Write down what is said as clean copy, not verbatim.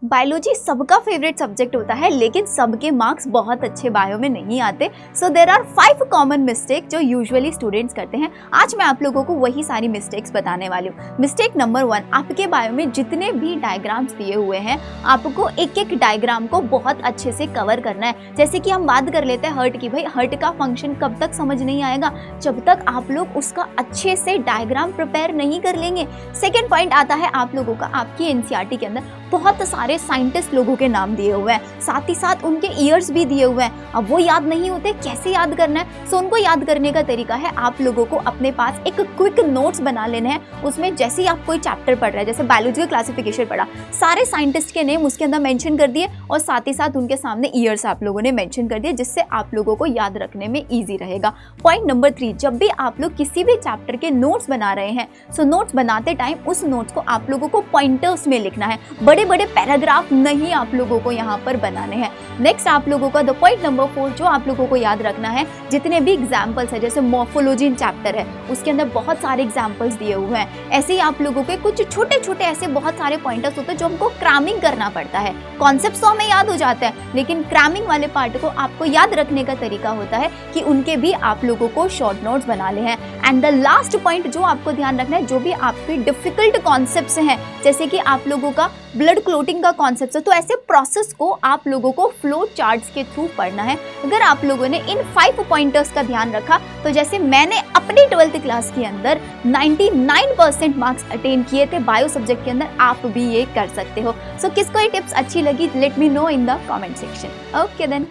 Biology सबका favourite subject होता है, लेकिन सबके मार्क्स बहुत अच्छे बायो में नहीं आते। So there are 5 common mistake जो यूजुअली स्टूडेंट्स करते हैं। आज मैं आप लोगों को वही सारी मिस्टेक्स बताने वाली हूँ। मिस्टेक नंबर 1, आपके बायो में जितने भी डायग्राम्स दिए हुए हैं, आपको एक एक डायग्राम को बहुत अच्छे से कवर करना है। जैसे कि हम बात कर लेते हैं हर्ट की। भाई हर्ट का फंक्शन कब तक समझ नहीं आएगा जब तक आप लोग उसका अच्छे से डायग्राम प्रिपेयर नहीं कर लेंगे। सेकेंड पॉइंट आता है आप लोगों का, आपकी एनसीईआरटी के अंदर बहुत सारे साइंटिस्ट लोगों के नाम दिए हुए हैं, साथ ही साथ उनके ईयर्स भी दिए हुए हैं। अब वो याद नहीं होते, कैसे याद करना है? सो उनको याद करने का तरीका है, आप लोगों को अपने पास एक क्विक नोट्स बना लेने हैं। उसमें जैसे ही आप कोई चैप्टर पढ़ रहे हैं, जैसे बायोलॉजी का क्लासिफिकेशन पढ़ा, सारे साइंटिस्ट के नेम उसके अंदर मेंशन कर दिए और साथ ही साथ उनके सामने ईयर्स आप लोगों ने मेंशन कर दिए, जिससे आप लोगों को याद रखने में ईजी रहेगा। पॉइंट नंबर 3, जब भी आप लोग किसी भी चैप्टर के नोट्स बना रहे हैं, सो नोट्स बनाते टाइम उस नोट्स को आप लोगों को पॉइंटर्स में लिखना है। बड़े बड़े पैराग्राफ नहीं आप लोगों को यहाँ पर बनाने हैं। नेक्स्ट आप लोगों का द पॉइंट नंबर 4 जो आप लोगों को याद रखना है, जितने भी एग्जाम्पल्स है, जैसे मॉर्फोलॉजी चैप्टर है, उसके अंदर बहुत सारे एग्जाम्पल्स दिए हुए हैं। ऐसे ही आप लोगों के कुछ छोटे छोटे ऐसे बहुत सारे पॉइंटर्स होते हैं जो हमको क्रैमिंग करना पड़ता है। कॉन्सेप्ट्स तो हमें याद हो जाते हैं, लेकिन क्रैमिंग वाले पार्ट को आपको याद रखने का तरीका होता है कि उनके भी आप लोगों को शॉर्ट नोट्स बना ले हैं। एंड द लास्ट पॉइंट जो आपको ध्यान रखना है, जो भी आपके डिफिकल्ट कॉन्सेप्ट्स हैं, जैसे कि आप लोगों का ब्लड क्लोटिंग का कॉन्सेप्ट है, तो ऐसे प्रोसेस को आप लोगों को फ्लो चार्ट्स के थ्रू पढ़ना है। अगर आप लोगों ने इन 5 पॉइंटर्स का ध्यान रखा, तो जैसे मैंने अपनी 12th क्लास के अंदर 99% मार्क्स अटेन किए थे बायो सब्जेक्ट के अंदर, आप भी ये कर सकते हो। सो किसको ये टिप्स अच्छी लगी, let me know in the comment section. Okay then.